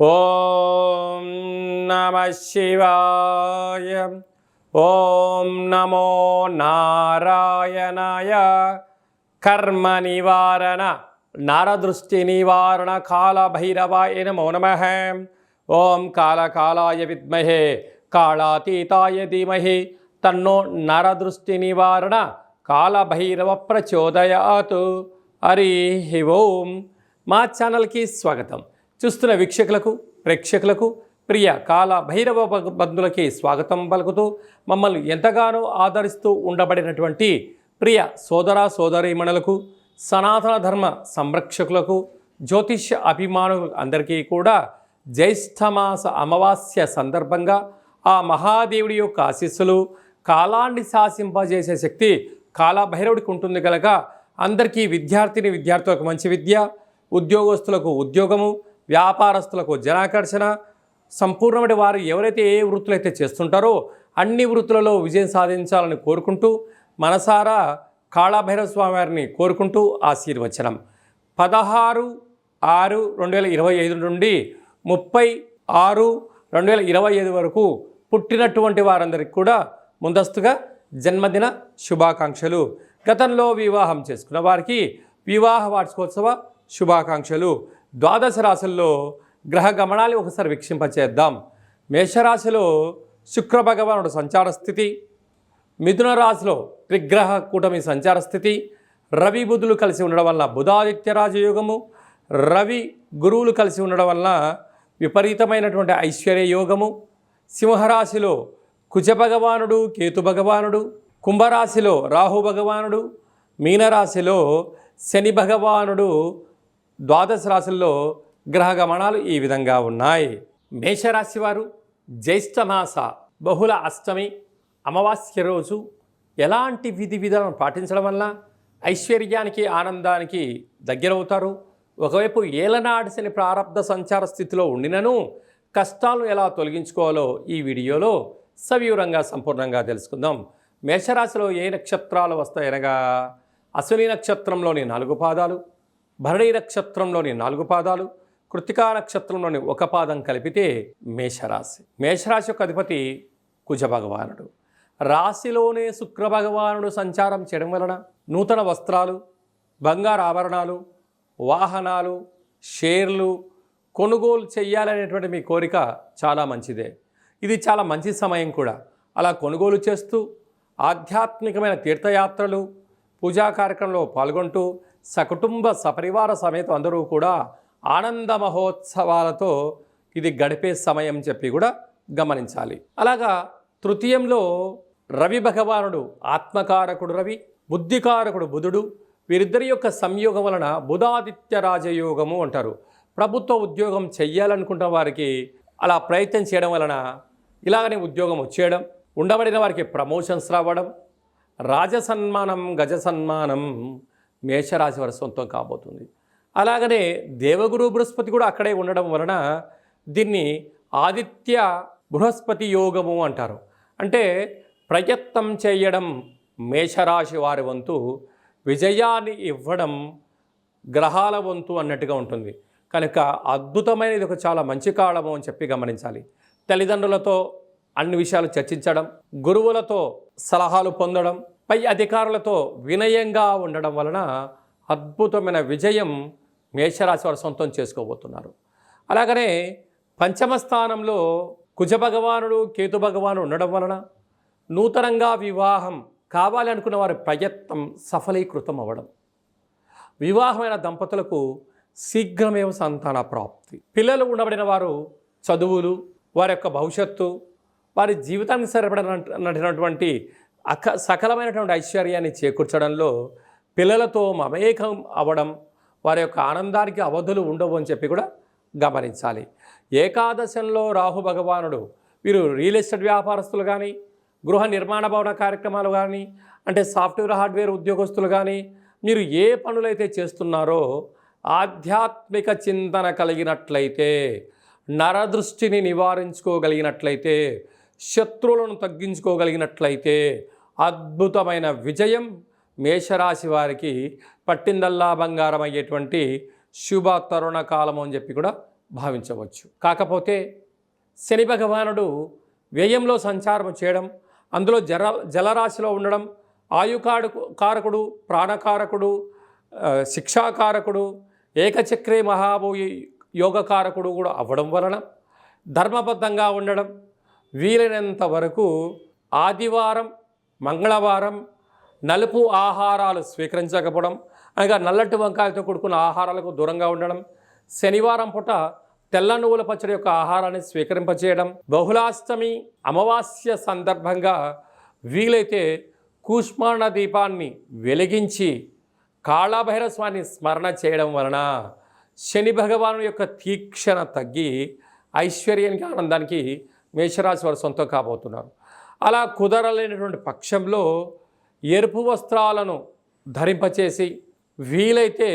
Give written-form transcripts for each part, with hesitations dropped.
ఓం నమ శివాయ. ఓం నమో నారాయణాయ. కర్మ నివారణ నరదృష్టి నివారణ కాళభైరవాయ నమో నమః. ఓం కాళకాలాయ విద్మహే కాళాతీతాయ ధీమహి తన్నో నరదృష్టి నివారణ కాళభైరవ ప్రచోదయాత్. హరి ఓం. మా ఛానల్కి స్వాగతం. చూస్తున్న వీక్షకులకు ప్రేక్షకులకు ప్రియ కాళభైరవ బంధులకి స్వాగతం పలుకుతూ మమ్మల్ని ఎంతగానో ఆదరిస్తూ ఉండబడినటువంటి ప్రియ సోదర సోదరీమణులకు, సనాతన ధర్మ సంరక్షకులకు, జ్యోతిష్య అభిమానులకు అందరికీ కూడా జ్యేష్ఠమాస అమావాస్య సందర్భంగా ఆ మహాదేవుడి యొక్క ఆశీస్సులు, కాలాన్ని శాసింపజేసే శక్తి కాళభైరవుడికి ఉంటుంది కనుక అందరికీ విద్యార్థులకు మంచి విద్య, ఉద్యోగస్తులకు ఉద్యోగము, వ్యాపారస్తులకు జనాకర్షణ, సంపూర్ణమైన వారు ఎవరైతే ఏ వృత్తులు అయితే చేస్తుంటారో అన్ని వృత్తులలో విజయం సాధించాలని కోరుకుంటూ మనసారా కాళభైరవ స్వామి వారిని కోరుకుంటూ ఆశీర్వచనం. 16/6/2025 నుండి 30/6/2025 వరకు పుట్టినటువంటి వారందరికీ కూడా ముందస్తుగా జన్మదిన శుభాకాంక్షలు. గతంలో వివాహం చేసుకున్న వారికి వివాహ వార్షికోత్సవ శుభాకాంక్షలు. ద్వాదశ రాశుల్లో గ్రహ గమనాలు ఒకసారి వీక్షింపచేద్దాం. మేషరాశిలో శుక్ర భగవానుడు సంచార స్థితి, మిథున రాశిలో త్రిగ్రహ కూటమి సంచార స్థితి, రవి బుధులు కలిసి ఉండడం వల్ల బుధాదిత్య రాజయోగము, రవి గురువులు కలిసి ఉండడం వల్ల విపరీతమైనటువంటి ఐశ్వర్య యోగము. సింహరాశిలో కుజ భగవానుడు కేతు భగవానుడు, కుంభరాశిలో రాహు భగవానుడు, మీనరాశిలో శని భగవానుడు. ద్వాదశ రాశుల్లో గ్రహ గమనాలు ఈ విధంగా ఉన్నాయి. మేషరాశి వారు జ్యేష్ఠమాస బహుళ అష్టమి అమావాస్య రోజు ఎలాంటి విధి విధానం పాటించడం వల్ల ఐశ్వర్యానికి ఆనందానికి దగ్గరవుతారు. ఒకవైపు ఏలనాడు శని ప్రారబ్ధ సంచార స్థితిలో ఉండినను కష్టాలు ఎలా తొలగించుకోవాలో ఈ వీడియోలో సవివరంగా సంపూర్ణంగా తెలుసుకుందాం. మేషరాశిలో ఏ నక్షత్రాలు వస్తాయనగా అశ్విని నక్షత్రంలోని 4 పాదాలు, భరణి నక్షత్రంలోని 4 పాదాలు, కృత్తికా నక్షత్రంలోని 1 పాదం కలిపితే మేషరాశి. మేషరాశి యొక్క అధిపతి కుజ భగవానుడు. రాశిలోనే శుక్ర భగవానుడు సంచారం చేయడం వలన నూతన వస్త్రాలు, బంగారు ఆభరణాలు, వాహనాలు, షేర్లు కొనుగోలు చేయాలనేటువంటి మీ కోరిక చాలా మంచిదే. ఇది చాలా మంచి సమయం కూడా. అలా కొనుగోలు చేస్తూ ఆధ్యాత్మికమైన తీర్థయాత్రలు, పూజా కార్యక్రమంలో పాల్గొంటూ సకుటుంబ సపరివార సమేతం అందరూ కూడా ఆనంద మహోత్సవాలతో ఇది గడిపే సమయం చెప్పి కూడా గమనించాలి. అలాగా తృతీయంలో రవి భగవానుడు, ఆత్మకారకుడు రవి, బుద్ధికారకుడు బుధుడు. వీరిద్దరి యొక్క సంయోగం వలన బుధాదిత్య రాజయోగము అంటారు. ప్రభుత్వ ఉద్యోగం చెయ్యాలనుకుంటున్న వారికి అలా ప్రయత్నం చేయడం వలన ఇలాగనే ఉద్యోగం వచ్చేయడం, ఉండబడిన వారికి ప్రమోషన్స్ రావడం, రాజసన్మానం గజ సన్మానం మేషరాశి వారి సొంతం కాబోతుంది. అలాగనే దేవగురు బృహస్పతి కూడా అక్కడే ఉండడం వలన దీన్ని ఆదిత్య బృహస్పతి యోగము అంటారు. అంటే ప్రయత్నం చేయడం మేషరాశి వారి వంతు, విజయాన్ని ఇవ్వడం గ్రహాల వంతు అన్నట్టుగా ఉంటుంది. కనుక అద్భుతమైనది, ఒక చాలా మంచి కాలము అని చెప్పి గమనించాలి. తల్లిదండ్రులతో అన్ని విషయాలు చర్చించడం, గురువులతో సలహాలు పొందడం, పై అధికారులతో వినయంగా ఉండడం వలన అద్భుతమైన విజయం మేషరాశి వారు సొంతం చేసుకోబోతున్నారు. అలాగనే పంచమ స్థానంలో కుజ భగవానుడు కేతు భగవానుడు ఉండడం వలన నూతనంగా వివాహం కావాలి అనుకున్న వారి ప్రయత్నం సఫలీకృతం అవ్వడం, వివాహమైన దంపతులకు శీఘ్రమేవ సంతాన ప్రాప్తి, పిల్లలు ఉండబడిన వారు చదువులు, వారి యొక్క భవిష్యత్తు, వారి జీవితానికి సరిపడినటువంటి సకలమైనటువంటి ఐశ్వర్యాన్ని చేకూర్చడంలో పిల్లలతో మమేకం అవ్వడం, వారి యొక్క ఆనందానికి అవధులు ఉండవు అని చెప్పి కూడా గమనించాలి. ఏకాదశంలో రాహు భగవానుడు. వీరు రియల్ ఎస్టేట్ వ్యాపారస్తులు కానీ, గృహ నిర్మాణ భవన కార్యక్రమాలు కానీ, అంటే సాఫ్ట్వేర్ హార్డ్వేర్ ఉద్యోగస్తులు కానీ, మీరు ఏ పనులైతే చేస్తున్నారో ఆధ్యాత్మిక చింతన కలిగినట్లయితే, నరదృష్టిని నివారించుకోగలిగినట్లయితే, శత్రువులను తగ్గించుకోగలిగినట్లయితే అద్భుతమైన విజయం మేషరాశి వారికి పట్టిందల్లా బంగారం అయ్యేటువంటి శుభ తరుణ కాలం అని చెప్పి కూడా భావించవచ్చు. కాకపోతే శని భగవానుడు వ్యయంలో సంచారం చేయడం, అందులో జలరాశిలో ఉండడం, కారకుడు, ప్రాణకారకుడు, శిక్షాకారకుడు, ఏకచక్రే మహాభూయి యోగకారకుడు కూడా అవ్వడం వలన ధర్మబద్ధంగా ఉండడం, వీలైనంత వరకు ఆదివారం, మంగళవారం నలుపు ఆహారాలు స్వీకరించకపోవడం, అనగా నల్లటి వంకాయలతో కూడుకున్న ఆహారాలకు దూరంగా ఉండడం, శనివారం పూట తెల్ల నువ్వుల పచ్చడి యొక్క ఆహారాన్ని స్వీకరింపచేయడం, బహుళాష్టమి అమావాస్య సందర్భంగా వీలైతే కూష్మాండ దీపాన్ని వెలిగించి కాళభైరవ స్వామిని స్మరణ చేయడం వలన శని భగవాను యొక్క తీక్షణ తగ్గి ఐశ్వర్యానికి, ఆనందానికి మేషరాశి వారు సొంతం కాబోతున్నారు. అలా కుదరలేనటువంటి పక్షంలో ఎరుపు వస్త్రాలను ధరింపచేసి వీలైతే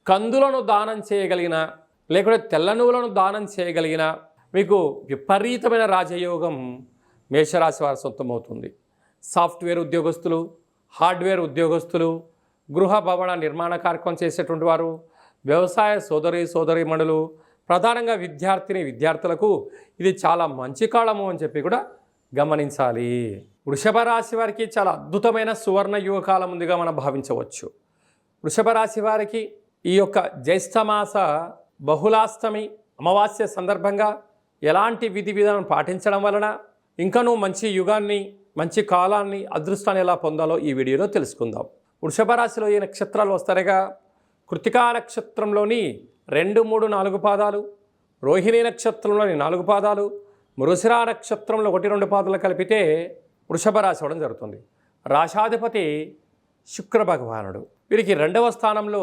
కందులను దానం చేయగలిగిన, లేకుంటే తెల్ల నువ్వులను దానం చేయగలిగిన మీకు విపరీతమైన రాజయోగం మేషరాశి వారి సొంతమవుతుంది. సాఫ్ట్వేర్ ఉద్యోగస్తులు, హార్డ్వేర్ ఉద్యోగస్తులు, గృహ భవన నిర్మాణ కార్యక్రమం చేసేటువంటి వారు, వ్యవసాయ సోదరీమణులు, ప్రధానంగా విద్యార్థులకు ఇది చాలా మంచి కాలము అని చెప్పి కూడా గమనించాలి. వృషభ రాశి వారికి చాలా అద్భుతమైన సువర్ణ యుగ కాలం ఉందిగా మనం భావించవచ్చు. వృషభ రాశి వారికి ఈ యొక్క జ్యేష్ఠమాస బహుళాష్టమి అమావాస్య సందర్భంగా ఎలాంటి విధి విధానం పాటించడం వలన ఇంకనూ మంచి యుగాన్ని, మంచి కాలాన్ని, అదృష్టాన్ని ఎలా పొందాలో ఈ వీడియోలో తెలుసుకుందాం. వృషభ రాశిలో ఈ నక్షత్రాలు వస్తాయిగా, కృతికా నక్షత్రంలోని 2, 3, 4 పాదాలు, రోహిణి నక్షత్రంలోని 4 పాదాలు, మృగశిర నక్షత్రంలో 1, 2 పాదాలు కలిపితే వృషభ రాశి అవ్వడం జరుగుతుంది. రాశాధిపతి శుక్ర భగవానుడు. వీరికి 2వ స్థానంలో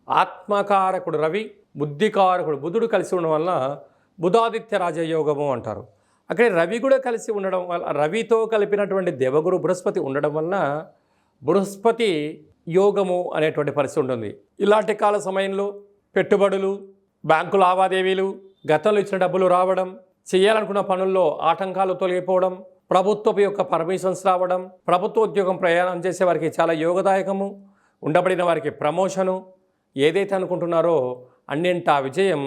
ఆత్మకారకుడు రవి, బుద్ధికారకుడు బుధుడు కలిసి ఉండడం వలన బుధాదిత్య రాజయోగము అంటారు. అక్కడ రవి కూడా కలిసి ఉండడం వల్ల, రవితో కలిపినటువంటి దేవగురు బృహస్పతి ఉండడం వలన బృహస్పతి యోగము అనేటువంటి పరిస్థితి ఉంటుంది. ఇలాంటి కాల సమయంలో పెట్టుబడులు, బ్యాంకు లావాదేవీలు, గతంలో ఇచ్చిన డబ్బులు రావడం, చేయాలనుకున్న పనుల్లో ఆటంకాలు తొలగిపోవడం, ప్రభుత్వపు యొక్క పర్మిషన్స్ రావడం, ప్రభుత్వ ఉద్యోగం ప్రయాణం చేసే వారికి చాలా యోగదాయకము, ఉండబడిన వారికి ప్రమోషను, ఏదైతే అనుకుంటున్నారో అన్నింటా విజయం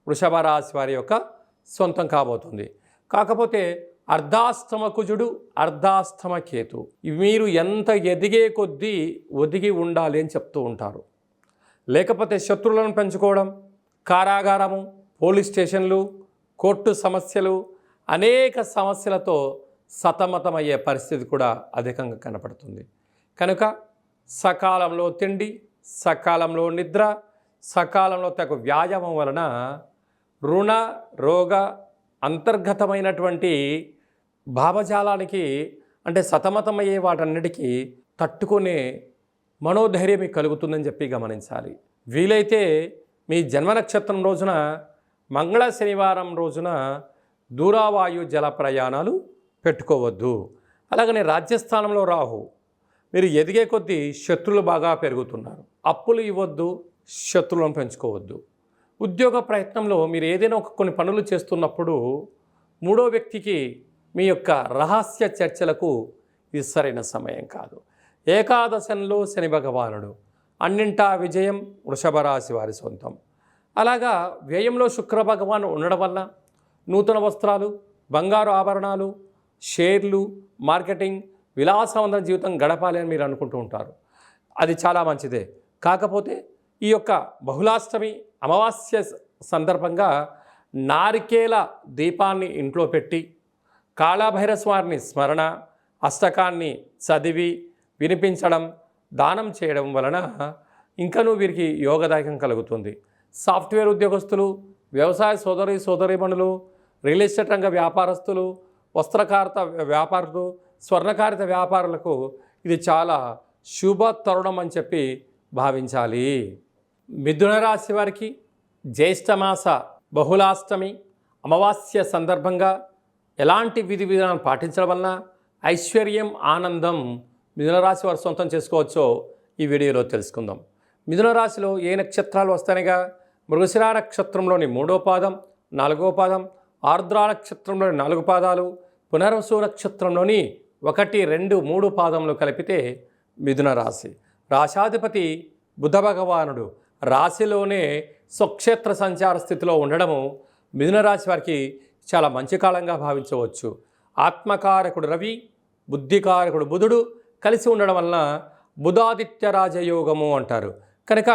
వృషభ రాశి వారి యొక్క సొంతం కాబోతుంది. కాకపోతే అర్ధాష్టమ కుజుడు, అర్ధాష్టమ కేతు, మీరు ఎంత ఎదిగే కొద్దీ ఒదిగి ఉండాలి అని చెప్తూ ఉంటారు. లేకపోతే శత్రువులను పెంచుకోవడం, కారాగారము, పోలీస్ స్టేషన్లు, కోర్టు సమస్యలు, అనేక సమస్యలతో సతమతమయ్యే పరిస్థితి కూడా అధికంగా కనపడుతుంది. కనుక సకాలంలో తిండి, సకాలంలో నిద్ర, సకాలంలో తగు వ్యాయామం వలన రుణ, రోగ, అంతర్గతమైనటువంటి భావజాలానికి, అంటే సతమతమయ్యే వాటన్నిటికీ తట్టుకునే మనోధైర్యం మీకు కలుగుతుందని చెప్పి గమనించాలి. వీలైతే మీ జన్మ నక్షత్రం రోజున మంగళ శనివారం రోజున దూరావాయు జల ప్రయాణాలు పెట్టుకోవద్దు. అలాగనే రాజ్యస్థానంలో రాహు, మీరు ఎదిగే కొద్దీ శత్రువులు బాగా పెరుగుతున్నారు. అప్పులు ఇవ్వద్దు, శత్రువులను పెంచుకోవద్దు. ఉద్యోగ ప్రయత్నంలో మీరు ఏదైనా కొన్ని పనులు చేస్తున్నప్పుడు 3వ వ్యక్తికి మీ యొక్క రహస్య చర్చలకు ఇది సరైన సమయం కాదు. ఏకాదశంలో శని భగవానుడు, అన్నింటా విజయం వృషభ రాశి వారి సొంతం. అలాగా వ్యయంలో శుక్ర భగవాను ఉండడం వల్ల నూతన వస్త్రాలు, బంగారు ఆభరణాలు, షేర్లు, మార్కెటింగ్, విలాసవంతమైన జీవితం గడపాలి అని మీరు అనుకుంటూ ఉంటారు. అది చాలా మంచిదే. కాకపోతే ఈ యొక్క బహుళాష్టమి అమావాస్య సందర్భంగా నారికేల దీపాన్ని ఇంట్లో పెట్టి కాళభైరవ స్వామిని స్మరణ, అష్టకాన్ని చదివి వినిపించడం, దానం చేయడం వలన ఇంకనూ వీరికి యోగదాయకం కలుగుతుంది. సాఫ్ట్వేర్ ఉద్యోగస్తులు, వ్యవసాయ సోదరీమణులు, రియల్ ఎస్టేట్ రంగ వ్యాపారస్తులు, వస్త్రకారిత వ్యాపారులు, స్వర్ణకారిత వ్యాపారులకు ఇది చాలా శుభ తరుణం అని చెప్పి భావించాలి. మిథున రాశి వారికి జ్యేష్ఠమాస బహుళాష్టమి అమావాస్య సందర్భంగా ఎలాంటి విధి విధానం పాటించడం వలన ఐశ్వర్యం, ఆనందం మిథున రాశి వారు సొంతం చేసుకోవచ్చో ఈ వీడియోలో తెలుసుకుందాం. మిథున రాశిలో ఏ నక్షత్రాలు వస్తాయిగా, మృగశిర నక్షత్రంలోని 3వ పాదం, 4వ పాదం, ఆర్ద్ర నక్షత్రంలోని 4 పాదాలు, పునర్వసు నక్షత్రంలోని 1, 2, 3 పాదములు కలిపితే మిథున రాశి. రాశాధిపతి బుధ భగవానుడు, రాశిలోనే స్వక్షేత్ర సంచార స్థితిలో ఉండడము మిథున రాశి వారికి చాలా మంచి కాలంగా భావించవచ్చు. ఆత్మకారకుడు రవి, బుద్ధికారకుడు బుధుడు కలిసి ఉండడం వలన బుధాదిత్య రాజయోగము అంటారు. కనుక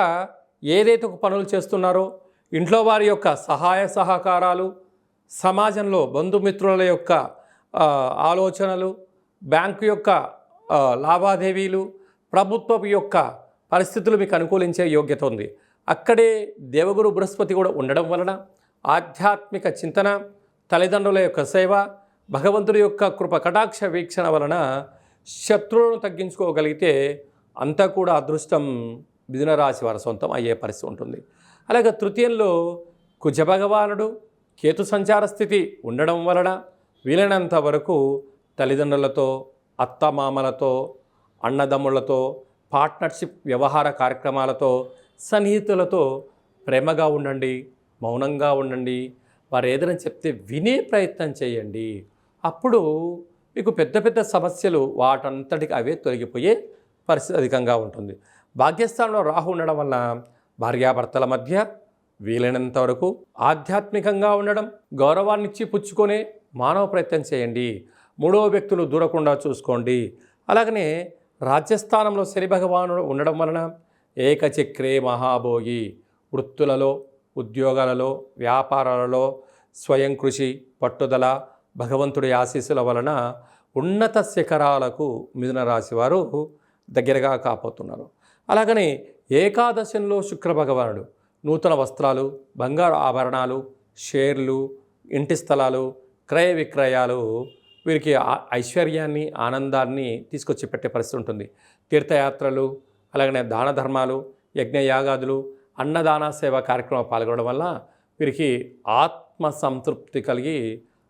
ఏదైతే ఒక పనులు చేస్తున్నారో ఇంట్లో వారి యొక్క సహాయ సహకారాలు, సమాజంలో బంధుమిత్రుల యొక్క ఆలోచనలు, బ్యాంకు యొక్క లావాదేవీలు, ప్రభుత్వం యొక్క పరిస్థితులు మీకు అనుకూలించే యోగ్యత ఉంది. అక్కడే దేవగురు బృహస్పతి కూడా ఉండడం వలన ఆధ్యాత్మిక చింతన, తల్లిదండ్రుల యొక్క సేవ, భగవంతుడి యొక్క కృప కటాక్ష వీక్షణ వలన శత్రువులను తగ్గించుకోగలిగితే అంతా కూడా అదృష్టం మిథున రాశి వారి సొంతం అయ్యే పరిస్థితి ఉంటుంది. అలాగే తృతీయంలో కుజ భగవానుడు కేతు సంచార స్థితి ఉండడం వలన వీలైనంత వరకు తల్లిదండ్రులతో, అత్తమామలతో, అన్నదమ్ములతో, పార్ట్నర్షిప్ వ్యవహార కార్యక్రమాలతో, సన్నిహితులతో ప్రేమగా ఉండండి, మౌనంగా ఉండండి. వారు ఏదైనా చెప్తే వినే ప్రయత్నం చేయండి. అప్పుడు మీకు పెద్ద పెద్ద సమస్యలు వాటంతటికి అవే తొలగిపోయే పరిస్థితి అధికంగా ఉంటుంది. భాగ్యస్థానంలో రాహు ఉండడం వల్ల భార్యాభర్తల మధ్య వీలైనంత వరకు ఆధ్యాత్మికంగా ఉండడం, గౌరవాన్ని ఇచ్చి పుచ్చుకొనే మానవ ప్రయత్నం చేయండి. మూడవ వ్యక్తులు దూరకుండా చూసుకోండి. అలాగనే రాజ్యస్థానంలో శని భగవానుడు ఉండడం వలన ఏకచక్రే మహాభోగి, వృత్తులలో, ఉద్యోగాలలో, వ్యాపారాలలో స్వయం కృషి, పట్టుదల, భగవంతుడి ఆశీస్సుల వలన ఉన్నత శిఖరాలకు మిథున రాశి వారు దగ్గరగా కాపోతున్నారు. అలాగనే ఏకాదశంలో శుక్ర భగవానుడు నూతన వస్త్రాలు, బంగారు ఆభరణాలు, షేర్లు, ఇంటి స్థలాలు, క్రయ విక్రయాలు వీరికి ఐశ్వర్యాన్ని, ఆనందాన్ని తీసుకొచ్చి పెట్టే పరిస్థితి ఉంటుంది. తీర్థయాత్రలు, అలాగనే దాన ధర్మాలు, యజ్ఞయాగాదులు, అన్నదాన సేవ కార్యక్రమాలు పాల్గొనడం వల్ల వీరికి ఆత్మ సంతృప్తి కలిగి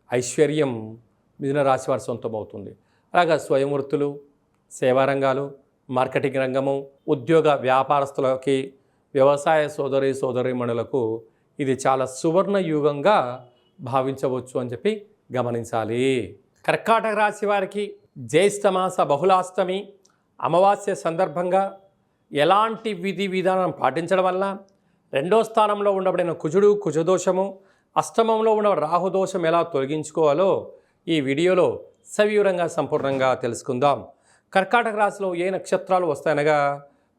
ఐశ్వర్యం మిథున రాశి వారి సొంతం అవుతుంది. అలాగా స్వయం వృత్తులు, సేవారంగాలు, మార్కెటింగ్ రంగము, ఉద్యోగ వ్యాపారస్తులకి, వ్యవసాయ సోదరీమణులకు ఇది చాలా సువర్ణ యుగంగా భావించవచ్చు అని చెప్పి గమనించాలి. కర్కాటక రాశి వారికి జ్యేష్ఠమాస బహుళాష్టమి అమావాస్య సందర్భంగా ఎలాంటి విధి విధానం పాటించడం వల్ల రెండో స్థానంలో ఉండబడిన కుజుడు కుజదోషము, అష్టమంలో ఉన్న రాహుదోషం ఎలా తొలగించుకోవాలో ఈ వీడియోలో సవివరంగా సంపూర్ణంగా తెలుసుకుందాం. కర్కాటక రాశిలో ఏ నక్షత్రాలు వస్తాయనగా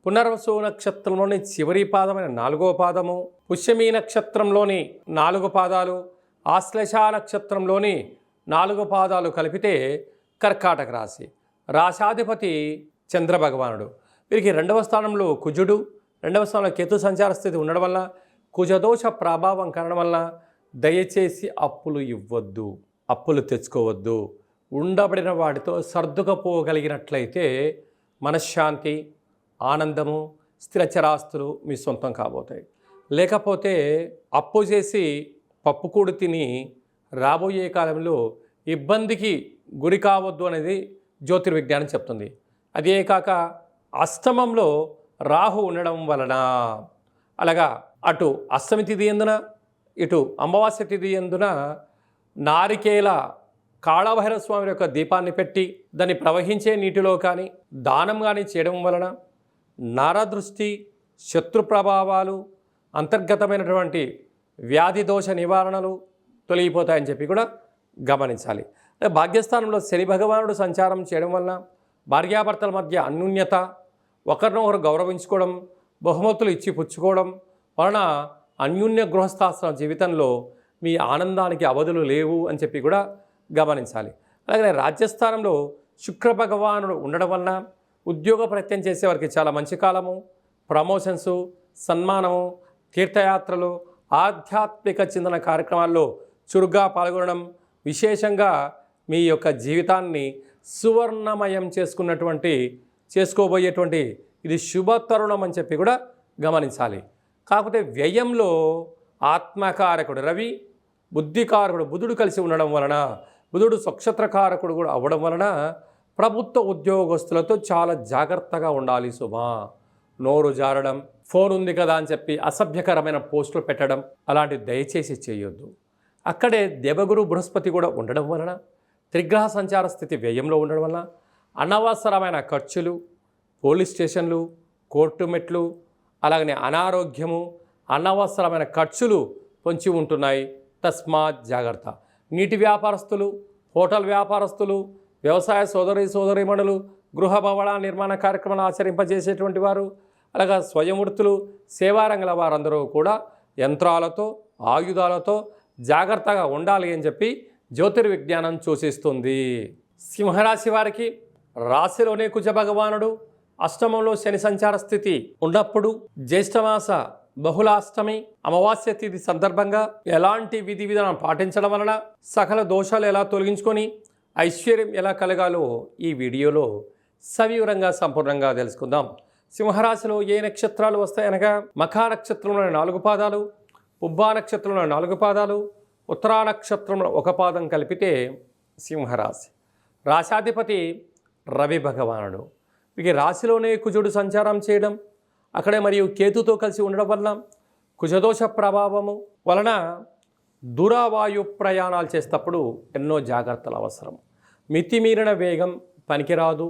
పునర్వసు నక్షత్రంలోని చివరి పాదమైన 4వ పాదము, పుష్యమీ నక్షత్రంలోని 4 పాదాలు, ఆశ్లేష నక్షత్రంలోని 4 పాదాలు కలిపితే కర్కాటక రాశి. రాశాధిపతి చంద్రభగవానుడు. వీరికి 2వ స్థానంలో కుజుడు, 2వ స్థానంలో కేతు సంచార స్థితి ఉండడం వల్ల, కుజదోష ప్రభావం కారణం వల్ల దయచేసి అప్పులు ఇవ్వద్దు, అప్పులు తెచ్చుకోవద్దు. ఉండబడిన వాటితో సర్దుకపోగలిగినట్లయితే మనశ్శాంతి, ఆనందము, స్థిరచరాస్తులు మీ సొంతం కాబోతాయి. లేకపోతే అప్పు చేసి పప్పుకూడు తిని రాబోయే కాలంలో ఇబ్బందికి గురి కావద్దు అనేది జ్యోతిర్విజ్ఞానం చెప్తుంది. అదే కాక అష్టమంలో రాహు ఉండడం వలన, అలాగా అటు అష్టమి తిథి ఎందున, ఇటు అమావాస్య తిథి ఎందున నారికేల కాళభైరవ స్వామి యొక్క దీపాన్ని పెట్టి దాన్ని ప్రవహించే నీటిలో కానీ దానం కానీ చేయడం వలన నరదృష్టి, శత్రు ప్రభావాలు, అంతర్గతమైనటువంటి వ్యాధి దోష నివారణలు తొలగిపోతాయని చెప్పి కూడా గమనించాలి. భాగ్యస్థానంలో శని భగవానుడు సంచారం చేయడం వలన భార్యాభర్తల మధ్య అన్యోన్యత, ఒకరినొకరు గౌరవించుకోవడం, బహుమతులు ఇచ్చి పుచ్చుకోవడం వలన అన్యోన్య గృహస్థాశ్రమ జీవితంలో మీ ఆనందానికి అవధులు లేవు అని చెప్పి కూడా గమనించాలి. అలాగే రాజ్యస్థానంలో శుక్ర భగవానుడు ఉండడం వలన ఉద్యోగ ప్రయత్నం చేసేవారికి చాలా మంచి కాలము. ప్రమోషన్సు, సన్మానము, తీర్థయాత్రలు, ఆధ్యాత్మిక చింతన కార్యక్రమాల్లో చురుగ్గా పాల్గొనడం, విశేషంగా మీ యొక్క జీవితాన్ని సువర్ణమయం చేసుకోబోయేటువంటి ఇది శుభ తరుణం అని చెప్పి కూడా గమనించాలి. కాకపోతే వ్యయంలో ఆత్మకారకుడు రవి, బుద్ధికారకుడు బుధుడు కలిసి ఉండడం వలన, బుధుడు స్వక్షత్రకారకుడు కూడా అవ్వడం వలన ప్రభుత్వ ఉద్యోగస్తులతో చాలా జాగ్రత్తగా ఉండాలి సుమా. నోరు జారడం, ఫోన్ ఉంది కదా అని చెప్పి అసభ్యకరమైన పోస్టులు పెట్టడం అలాంటివి దయచేసి చేయొద్దు. అక్కడే దేవగురు బృహస్పతి కూడా ఉండడం వలన, త్రిగ్రహ సంచార స్థితి వ్యయంలో ఉండడం వలన అనవసరమైన ఖర్చులు, పోలీస్ స్టేషన్లు, కోర్టు మెట్లు, అలాగనే అనారోగ్యము, అనవసరమైన ఖర్చులు పొంచి ఉంటున్నాయి. తస్మాత్ జాగ్రత్త. నీటి వ్యాపారస్తులు, హోటల్ వ్యాపారస్తులు, వ్యవసాయ సోదరీమణులు, గృహ భవన నిర్మాణ కార్యక్రమాలు ఆచరింపజేసేటువంటి వారు, అలాగా స్వయం వృత్తులు, సేవారంగల వారందరూ కూడా యంత్రాలతో, ఆయుధాలతో జాగ్రత్తగా ఉండాలి అని చెప్పి జ్యోతిర్విజ్ఞానం సూచిస్తుంది. సింహరాశి వారికి రాశిలోనే కుజ భగవానుడు, అష్టమంలో శని సంచార స్థితి ఉన్నప్పుడు జ్యేష్ఠమాస బహుళాష్టమి అమావాస్య తిథి సందర్భంగా ఎలాంటి విధి విధానం పాటించడం వలన సకల దోషాలు ఎలా తొలగించుకొని ఐశ్వర్యం ఎలా కలగాలో ఈ వీడియోలో సవివరంగా సంపూర్ణంగా తెలుసుకుందాం. సింహరాశిలో ఏ నక్షత్రాలు వస్తాయనగా మఖా నక్షత్రంలోని 4 పాదాలు, పుబ్బా నక్షత్రంలోని 4 పాదాలు, ఉత్తరా నక్షత్రంలో 1 పాదం కలిపితే సింహరాశి. రాశాధిపతి రవి భగవానుడు. వీరికి రాశిలోనే కుజుడు సంచారం చేయడం, అక్కడే మరియు కేతుతో కలిసి ఉండడం వలన కుజదోష ప్రభావము వలన దూరవాయు ప్రయాణాలు చేసేటప్పుడు ఎన్నో జాగ్రత్తలు అవసరం. మితిమీరిన వేగం పనికిరాదు.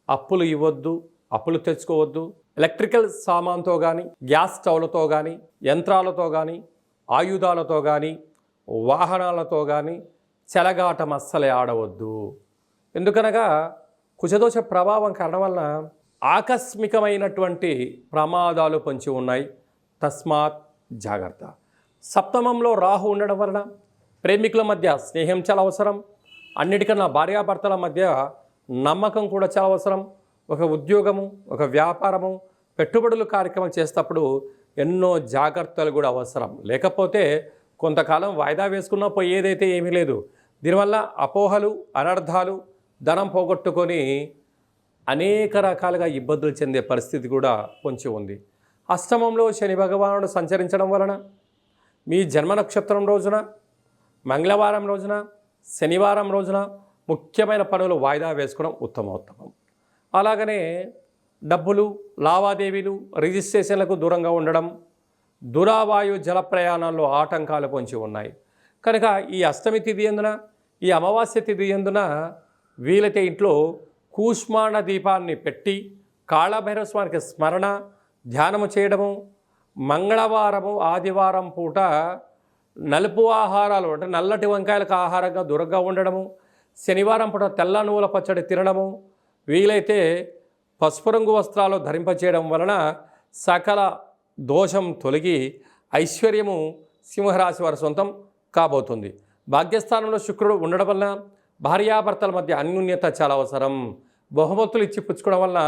అప్పులు ఇవ్వద్దు, అప్పులు తెచ్చుకోవద్దు. ఎలక్ట్రికల్ సామాన్తో కానీ, గ్యాస్ స్టవ్లతో కానీ, యంత్రాలతో కానీ, ఆయుధాలతో కానీ, వాహనాలతో కానీ చెలగాటం అస్సలే ఆడవద్దు. ఎందుకనగా కుజదోష ప్రభావం కారణం వలన ఆకస్మికమైనటువంటి ప్రమాదాలు పొంచి ఉన్నాయి. తస్మాత్ జాగ్రత్త. సప్తమంలో రాహు ఉండడం వలన ప్రేమికుల మధ్య స్నేహం చాలా అవసరం. అన్నిటికన్నా భార్యాభర్తల మధ్య నమ్మకం కూడా చాలా అవసరం. ఒక ఉద్యోగము, ఒక వ్యాపారము, పెట్టుబడులు కార్యక్రమం చేసేటప్పుడు ఎన్నో జాగ్రత్తలు కూడా అవసరం. లేకపోతే కొంతకాలం వాయిదా వేసుకున్నా పోయేదైతే ఏమీ లేదు. దీనివల్ల అపోహలు, అనర్థాలు, ధనం పోగొట్టుకొని అనేక రకాలుగా ఇబ్బందులు చెందే పరిస్థితి కూడా పొంచి ఉంది. అష్టమంలో శని భగవానుడు సంచరించడం వలన మీ జన్మ నక్షత్రం రోజున, మంగళవారం రోజున, శనివారం రోజున ముఖ్యమైన పనులు వాయిదా వేసుకోవడం ఉత్తమోత్తమం. అలాగనే డబ్బులు, లావాదేవీలు, రిజిస్ట్రేషన్లకు దూరంగా ఉండడం, దురావాయు జల ప్రయాణాల్లో ఆటంకాలు పొంచి ఉన్నాయి. కనుక ఈ అష్టమి తిథి ఎందున, ఈ అమావాస్య తిథి ఎందున వీలైతే ఇంట్లో కూష్మాండ దీపాన్ని పెట్టి కాళభైరవ స్వామికి స్మరణ, ధ్యానము చేయడము, మంగళవారము, ఆదివారం పూట నలుపు ఆహారాలు అంటే నల్లటి వంకాయలకు ఆహారంగా దూరంగా ఉండడము, శనివారం పూట తెల్ల నువ్వుల పచ్చడి తినడము, వీలైతే పసుపు రంగు వస్త్రాలు ధరింపచేయడం వలన సకల దోషం తొలగి ఐశ్వర్యము సింహరాశి వారి సొంతం కాబోతుంది. భాగ్యస్థానంలో శుక్రుడు ఉండడం వలన భార్యాభర్తల మధ్య అన్యోన్యత చాలా అవసరం. బహుమతులు ఇచ్చి పుచ్చుకోవడం వలన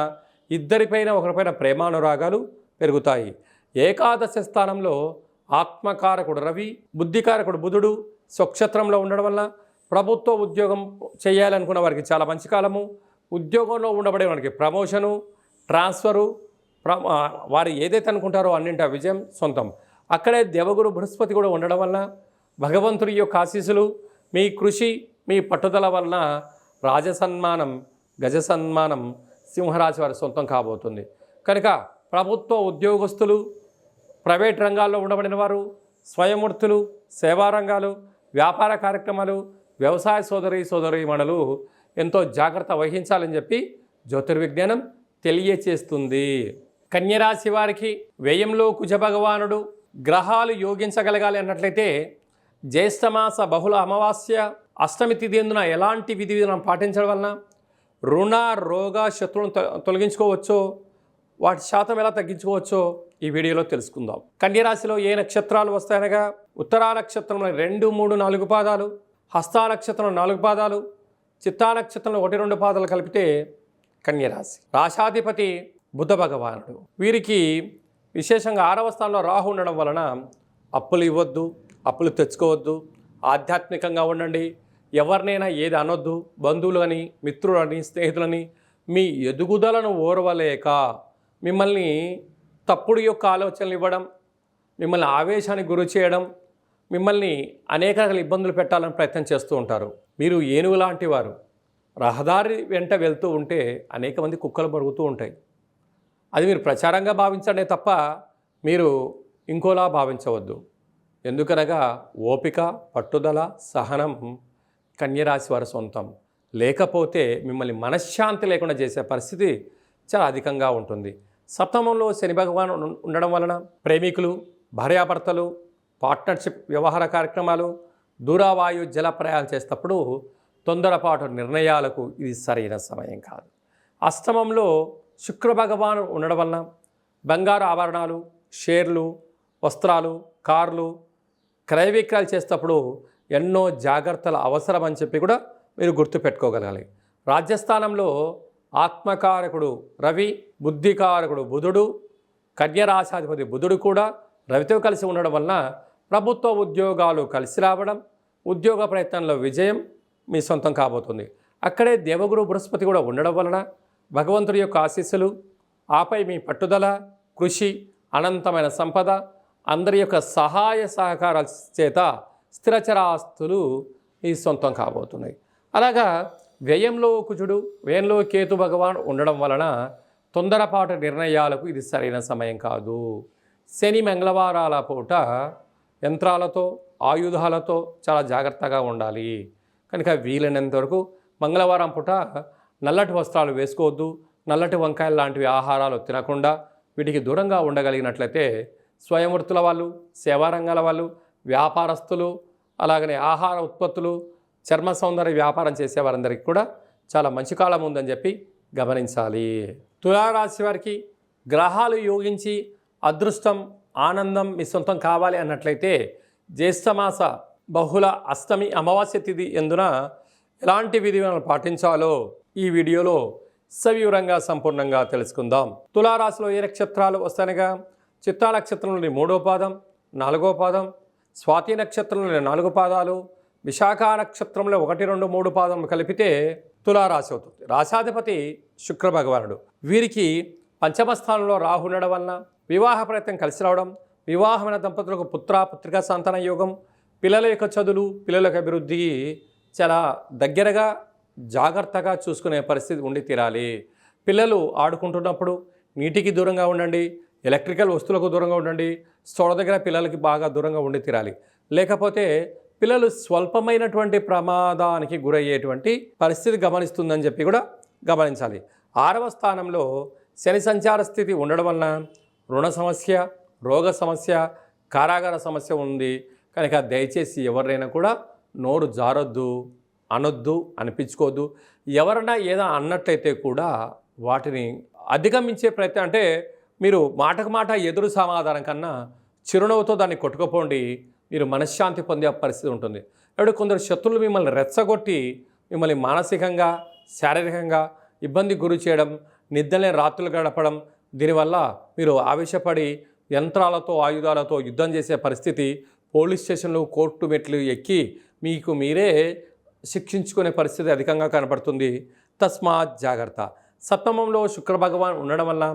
ఇద్దరిపైన ఒకరిపైన ప్రేమానురాగాలు పెరుగుతాయి. ఏకాదశ స్థానంలో ఆత్మకారకుడు రవి, బుద్ధికారకుడు బుధుడు స్వక్షత్రంలో ఉండడం వల్ల ప్రభుత్వ ఉద్యోగం చేయాలనుకున్న వారికి చాలా మంచి కాలము. ఉద్యోగంలో ఉండబడే వారికి ప్రమోషను, ట్రాన్స్ఫరు, వారు ఏదైతే అనుకుంటారో అన్నింటి విజయం సొంతం. అక్కడే దేవగురు బృహస్పతి కూడా ఉండడం వలన భగవంతుడి యొక్క ఆశీస్సులు, మీ కృషి, మీ పట్టుదల వలన రాజసన్మానం, గజసన్మానం సింహరాశి వారి సొంతం కాబోతుంది. కనుక ప్రభుత్వ ఉద్యోగస్తులు, ప్రైవేట్ రంగాల్లో ఉండబడిన వారు, స్వయం వృత్తులు, సేవా రంగాలు, వ్యాపార కార్యక్రమాలు, వ్యవసాయ సోదరీమణులు ఎంతో జాగ్రత్త వహించాలని చెప్పి జ్యోతిర్విజ్ఞానం తెలియచేస్తుంది. కన్యరాశి వారికి వ్యయంలో కుజ భగవానుడు గ్రహాలు యోగించగలగాలి అన్నట్లయితే జ్యేష్ఠమాస బహుళ అమావాస్య అష్టమి తిథి ఎందున ఎలాంటి విధి విధానం పాటించడం వలన రుణ, రోగ, శత్రువులను తొలగించుకోవచ్చో, వాటి శాతం ఎలా తగ్గించుకోవచ్చో ఈ వీడియోలో తెలుసుకుందాం. కన్యరాశిలో ఏ నక్షత్రాలు వస్తాయనగా ఉత్తరా నక్షత్రంలో 2, 3, 4 పాదాలు, హస్తా నక్షత్రంలో 4 పాదాలు, చిత్తా నక్షత్రంలో 1, 2 పాదాలు కలిపితే కన్యరాశి. రాశాధిపతి బుధ భగవానుడు. వీరికి విశేషంగా 6వ స్థానంలో రాహు ఉండడం వలన అప్పులు ఇవ్వద్దు, అప్పులు తెచ్చుకోవద్దు, ఆధ్యాత్మికంగా ఉండండి. ఎవరినైనా ఏది అనొద్దు. బంధువులని, మిత్రులని, స్నేహితులని మీ ఎదుగుదలను ఓర్వలేక మిమ్మల్ని తప్పుడు యొక్క ఆలోచనలు ఇవ్వడం, మిమ్మల్ని ఆవేశానికి గురి చేయడం, మిమ్మల్ని అనేక రకాల ఇబ్బందులు పెట్టాలని ప్రయత్నం చేస్తూ ఉంటారు. మీరు ఏనుగు లాంటి వారు. రహదారి వెంట వెళ్తూ ఉంటే అనేక మంది కుక్కలు మరుగుతూ ఉంటాయి. అది మీరు ప్రచారంగా భావించండి తప్ప మీరు ఇంకోలా భావించవద్దు. ఎందుకనగా ఓపిక, పట్టుదల, సహనం కన్యరాశి వారి సొంతం. లేకపోతే మిమ్మల్ని మనశ్శాంతి లేకుండా చేసే పరిస్థితి చాలా అధికంగా ఉంటుంది. సప్తమంలో శని భగవాన్ ఉండడం వలన ప్రేమికులు, భార్యాభర్తలు పార్ట్నర్షిప్ వ్యవహార కార్యక్రమాలు, దూరవాయు జల ప్రయాణాలు చేసేటప్పుడు తొందరపాటు నిర్ణయాలకు ఇది సరైన సమయం కాదు. అష్టమంలో శుక్ర భగవాను ఉండడం వలన బంగారు ఆభరణాలు, షేర్లు, వస్త్రాలు, కార్లు క్రయ విక్రయాలు చేసేటప్పుడు ఎన్నో జాగ్రత్తలు అవసరం అని చెప్పి కూడా మీరు గుర్తుపెట్టుకోగలగాలి. రాజ్యస్థానంలో ఆత్మకారకుడు రవి, బుద్ధికారకుడు బుధుడు, కన్యరాశాధిపతి బుధుడు కూడా రవితో కలిసి ఉండడం వలన ప్రభుత్వ ఉద్యోగాలు కలిసి రావడం, ఉద్యోగ ప్రయత్నంలో విజయం మీ సొంతం కాబోతుంది. అక్కడే దేవగురు బృహస్పతి కూడా ఉండడం వలన భగవంతుడి యొక్క ఆశీస్సులు, ఆపై మీ పట్టుదల, కృషి, అనంతమైన సంపద, అందరి యొక్క సహాయ సహకారాల చేత స్థిరచరాస్తులు మీ సొంతం కాబోతున్నాయి. అలాగా వ్యయంలో కుజుడు, వ్యయంలో కేతు భగవాన్ ఉండడం వలన తొందరపాటు నిర్ణయాలకు ఇది సరైన సమయం కాదు. శని మంగళవారాల పూట యంత్రాలతో, ఆయుధాలతో చాలా జాగ్రత్తగా ఉండాలి. కనుక వీలైనంత వరకు మంగళవారం పూట నల్లటి వస్త్రాలు వేసుకోవద్దు, నల్లటి వంకాయలు లాంటివి ఆహారాలు తినకుండా వీటికి దూరంగా ఉండగలిగినట్లయితే స్వయంవృత్తుల వాళ్ళు, సేవారంగాల వాళ్ళు, వ్యాపారస్తులు, అలాగనే ఆహార ఉత్పత్తులు, చర్మ సౌందర్య వ్యాపారం చేసేవారందరికీ కూడా చాలా మంచి కాలం ఉందని చెప్పి గమనించాలి. తులారాశి వారికి గ్రహాలు యోగించి అదృష్టం, ఆనందం మీ సొంతం కావాలి అన్నట్లయితే జ్యేష్ఠమాస బహుళ అష్టమి అమావాస్య తిథి ఎందున ఎలాంటి విధిలను పాటించాలో ఈ వీడియోలో సవివరంగా సంపూర్ణంగా తెలుసుకుందాం. తులారాశిలో ఏ నక్షత్రాలు వస్తాయనగా చిత్తా నక్షత్రంలోని 3వ పాదం, 4వ పాదం, స్వాతి నక్షత్రంలోని 4 పాదాలు, విశాఖ నక్షత్రంలో 1, 2, 3 పాదం కలిపితే తులారాశి అవుతుంది. రాశాధిపతి శుక్ర భగవానుడు. వీరికి పంచమ స్థానంలో రాహు ఉండడం వలన వివాహ ప్రయత్నం కలిసి రావడం, వివాహమైన దంపతులకు పుత్ర పుత్రికా సంతాన యోగం, పిల్లల యొక్క చదువులు, పిల్లల యొక్క అభివృద్ధి చాలా దగ్గరగా జాగ్రత్తగా చూసుకునే పరిస్థితి ఉండి తీరాలి. పిల్లలు ఆడుకుంటున్నప్పుడు నీటికి దూరంగా ఉండండి, ఎలక్ట్రికల్ వస్తువులకు దూరంగా ఉండండి, స్టోర్ దగ్గర పిల్లలకి బాగా దూరంగా ఉండి తీరాలి. లేకపోతే పిల్లలు స్వల్పమైనటువంటి ప్రమాదానికి గురయ్యేటువంటి పరిస్థితి గమనిస్తుందని చెప్పి కూడా గమనించాలి. 6వ స్థానంలో శని సంచార స్థితి ఉండడం వలన రుణ సమస్య, రోగ సమస్య, కారాగార సమస్య ఉంది. కనుక దయచేసి ఎవరినైనా కూడా నోరు జారొద్దు, అనొద్దు, అనిపించుకోవద్దు. ఎవరైనా ఏదో అన్నట్లయితే కూడా వాటిని అధిగమించే ప్రయత్నం, అంటే మీరు మాటకు మాట ఎదురు సమాధానం కన్నా చిరునవ్వుతో దాన్ని కొట్టుకుపోండి, మీరు మనశ్శాంతి పొందే పరిస్థితి ఉంటుంది. ఇప్పుడు కొందరు శత్రువులు మిమ్మల్ని రెచ్చగొట్టి మిమ్మల్ని మానసికంగా, శారీరకంగా ఇబ్బంది గురి చేయడం, నిద్రలేని రాత్రులు గడపడం, దీనివల్ల మీరు ఆవేశపడి యంత్రాలతో, ఆయుధాలతో యుద్ధం చేసే పరిస్థితి, పోలీస్ స్టేషన్లు, కోర్టు మెట్లు ఎక్కి మీకు మీరే శిక్షించుకునే పరిస్థితి అధికంగా కనబడుతుంది. తస్మాత్ జాగ్రత్త. సప్తమంలో శుక్ర భగవాన్ ఉండడం వల్ల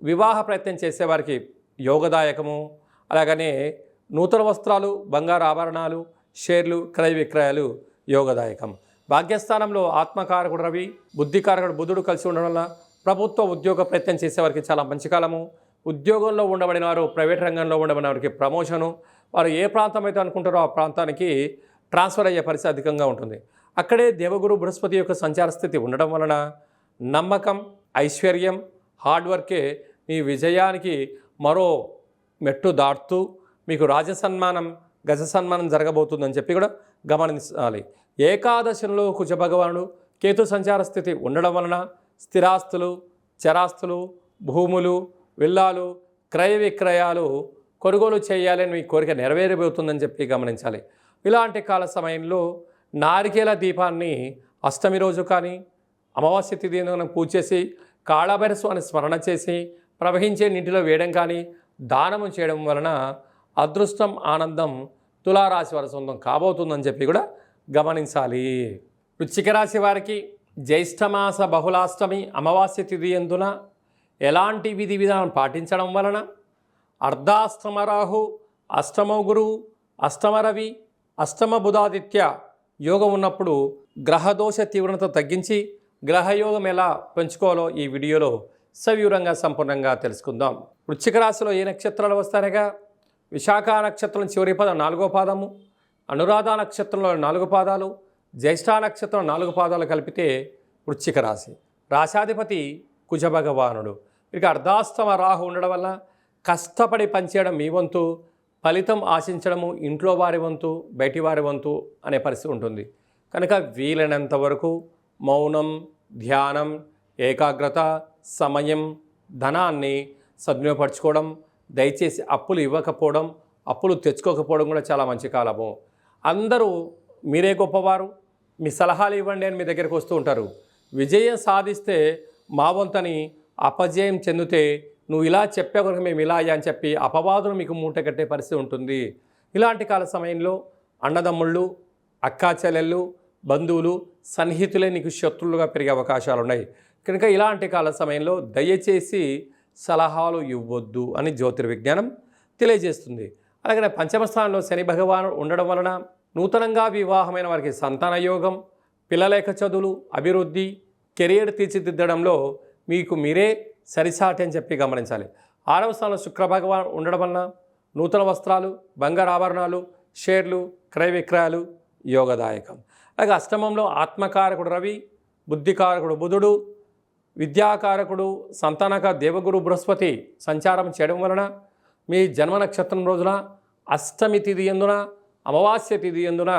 వివాహ ప్రయత్నం చేసేవారికి యోగదాయకము. అలాగనే నూతన వస్త్రాలు, బంగారు ఆభరణాలు, షేర్లు, క్రయ విక్రయాలు యోగదాయకం. భాగ్యస్థానంలో ఆత్మకారకుడు రవి, బుద్ధికారకుడు బుధుడు కలిసి ఉండడం వల్ల ప్రభుత్వ ఉద్యోగ ప్రయత్నం చేసేవారికి చాలా మంచి కాలము. ఉద్యోగంలో ఉండబడిన వారు, ప్రైవేట్ రంగంలో ఉండబడిన వారికి ప్రమోషను, వారు ఏ ప్రాంతం అయితే అనుకుంటారో ఆ ప్రాంతానికి ట్రాన్స్ఫర్ అయ్యే పరిస్థితి అధికంగా ఉంటుంది. అక్కడే దేవగురు బృహస్పతి యొక్క సంచార స్థితి ఉండడం వలన నమ్మకం, ఐశ్వర్యం, హార్డ్ వర్కే మీ విజయానికి మరో మెట్టు దాటుతూ మీకు రాజసన్మానం, గజ సన్మానం జరగబోతుందని చెప్పి కూడా గమనించాలి. ఏకాదశంలో కుజ భగవానుడు కేతు సంచార స్థితి ఉండడం వలన స్థిరాస్తులు, చరాస్తులు, భూములు, విల్లాలు, క్రయ విక్రయాలు కొనుగోలు చేయాలని మీ కోరిక నెరవేరబోతుందని చెప్పి గమనించాలి. ఇలాంటి కాల సమయంలో నారికేల దీపాన్ని అష్టమి రోజు కానీ, అమావాస్య తిథి పూజ చేసి, కాళభైరస్వామిని స్మరణ చేసి, ప్రవహించే నీటిలో వేయడం కానీ, దానము చేయడం వలన అదృష్టం, ఆనందం తులారాశి వారి సొంతం కాబోతుందని చెప్పి కూడా గమనించాలి. వృశ్చిక రాశి వారికి జ్యేష్ఠమాస బహుళాష్టమి అమావాస్య తిథి ఎందున ఎలాంటి విధి విధానం పాటించడం వలన అర్ధాష్టమ రాహు, అష్టమ గురువు, అష్టమ రవి, అష్టమ బుధాదిత్య యోగం ఉన్నప్పుడు గ్రహదోష తీవ్రత తగ్గించి గ్రహయోగం ఎలా పెంచుకోవాలో ఈ వీడియోలో సవివరంగా సంపూర్ణంగా తెలుసుకుందాం. వృశ్చిక రాశిలో ఏ నక్షత్రాలు వస్తాయనగా విశాఖ నక్షత్రం చివరి పదం 4వ పాదము, అనురాధ నక్షత్రంలో 4 పాదాలు, జ్యేష్ఠ నక్షత్రం 4 పాదాలు కలిపితే వృశ్చిక రాశి. రాశాధిపతి కుజ భగవానుడు. ఇక అర్ధాష్టమ రాహు ఉండడం వల్ల కష్టపడి పనిచేయడం మీ వంతు, ఫలితం ఆశించడము ఇంట్లో వారి వంతు బయటి వారి వంతు అనే పరిస్థితి ఉంటుంది. కనుక వీలైనంత వరకు మౌనం, ధ్యానం, ఏకాగ్రత, సమయం, ధనాన్ని సద్వినియోగపరచుకోవడం, దయచేసి అప్పులు ఇవ్వకపోవడం, అప్పులు తెచ్చుకోకపోవడం కూడా చాలా మంచి కాలము. అందరూ మీరే గొప్పవారు, మీ సలహాలు ఇవ్వండి అని మీ దగ్గరికి వస్తూ ఉంటారు. విజయం సాధిస్తే మా వంతని అపజయం చెందితే నువ్వు ఇలా చెప్పే కనుక మేము ఇలా అని చెప్పి అపవాదులు మీకు మూట కట్టే పరిస్థితి ఉంటుంది. ఇలాంటి కాల సమయంలో అన్నదమ్ముళ్ళు, అక్కా చెల్లెళ్ళు, బంధువులు, సన్నిహితులే నీకు శత్రువులుగా పెరిగే అవకాశాలు ఉన్నాయి. కనుక ఇలాంటి కాల సమయంలో దయచేసి సలహాలు ఇవ్వద్దు అని జ్యోతిర్విజ్ఞానం తెలియజేస్తుంది. అలాగే పంచమ స్థానంలో శని భగవానుడు ఉండడం వలన నూతనంగా వివాహమైన వారికి సంతాన యోగం, పిల్లల యొక్క చదువులు, అభివృద్ధి, కెరియర్ తీర్చిదిద్దడంలో మీకు మీరే సరిసాటి అని చెప్పి గమనించాలి. 6వ స్థానంలో శుక్ర భగవాన్ ఉండడం వలన నూతన వస్త్రాలు, బంగారు ఆభరణాలు, షేర్లు, క్రయ విక్రయాలు యోగదాయకం. అలాగే అష్టమంలో ఆత్మకారకుడు రవి, బుద్ధికారకుడు బుధుడు, విద్యాకారకుడు సంతానక దేవగురు బృహస్పతి సంచారం చేయడం వలన మీ జన్మ నక్షత్రం రోజున అష్టమి తిథి ఎందున, అమావాస్య తిథి ఎందున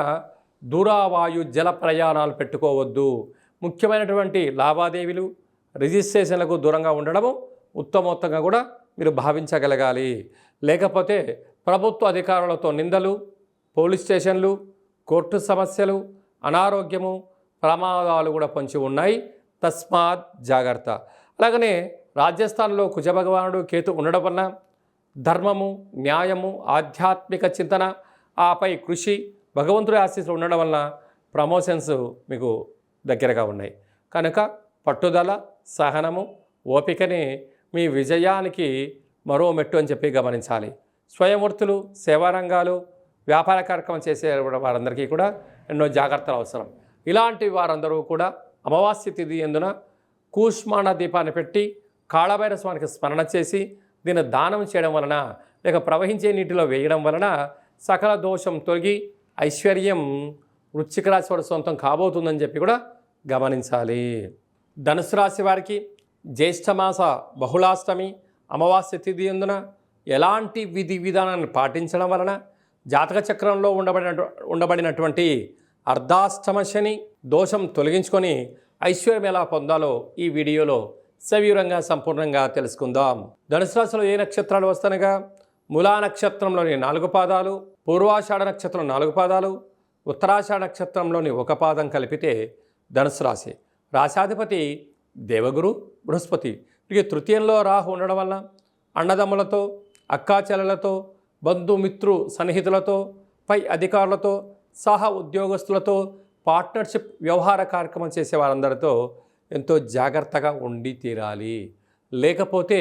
దూరావాయు జల ప్రయాణాలు పెట్టుకోవద్దు. ముఖ్యమైనటువంటి లావాదేవీలు, రిజిస్ట్రేషన్లకు దూరంగా ఉండడము ఉత్తమోత్తంగా కూడా మీరు భావించగలగాలి. లేకపోతే ప్రభుత్వ అధికారులతో నిందలు, పోలీస్ స్టేషన్లు, కోర్టు సమస్యలు, అనారోగ్యము, ప్రమాదాలు కూడా పొంచి ఉన్నాయి. తస్మాత్ జాగ్రత్త. అలాగనే రాజస్థాన్లో కుజభగవానుడు కేతు ఉండడం వలన ధర్మము, న్యాయము, ఆధ్యాత్మిక చింతన, ఆపై కృషి, భగవంతుడి ఆశీస్సులు ఉండడం వలన ప్రమోషన్స్ మీకు దగ్గరగా ఉన్నాయి. కనుక పట్టుదల, సహనము, ఓపికని మీ విజయానికి మరో మెట్టు అని చెప్పి గమనించాలి. స్వయంవృత్తులు, సేవారంగాలు, వ్యాపార కార్యక్రమం చేసే వారందరికీ కూడా ఎన్నో జాగ్రత్తలు అవసరం. ఇలాంటి వారందరూ కూడా అమావాస్య తిథి ఎందున కూష్మాణ దీపాన్ని పెట్టి కాళభైరవ స్వామికి స్మరణ చేసి దీన్ని దానం చేయడం వలన లేక ప్రవహించే నీటిలో వేయడం వలన సకల దోషం తొలగి ఐశ్వర్యం వృశ్చిక రాశి వారి సొంతం కాబోతుందని చెప్పి కూడా గమనించాలి. ధనుసు రాశి వారికి జ్యేష్ఠమాస బహుళాష్టమి అమావాస్య తిథి ఎందున ఎలాంటి విధి విధానాన్ని పాటించడం వలన జాతక చక్రంలో ఉండబడినటువంటి అర్ధాష్టమ శని దోషం తొలగించుకొని ఐశ్వర్యం ఎలా పొందాలో ఈ వీడియోలో సవివరంగా సంపూర్ణంగా తెలుసుకుందాం. ధనుసు రాశిలో ఏ నక్షత్రాలు వస్తానగా మూలా నక్షత్రంలోని 4 పాదాలు, పూర్వాషాఢ నక్షత్రం 4 పాదాలు, ఉత్తరాషాఢ నక్షత్రంలోని 1 పాదం కలిపితే ధనుసు రాశి. రాశాధిపతి దేవగురు బృహస్పతి. ఇక తృతీయంలో రాహు ఉండడం వల్ల అన్నదమ్ములతో, అక్కాచెల్లెలతో, బంధుమిత్రు సన్నిహితులతో, పై అధికారులతో, సహా ఉద్యోగస్తులతో, పార్ట్నర్షిప్ వ్యవహార కార్యక్రమం చేసే వారందరితో ఎంతో జాగ్రత్తగా ఉండి తీరాలి. లేకపోతే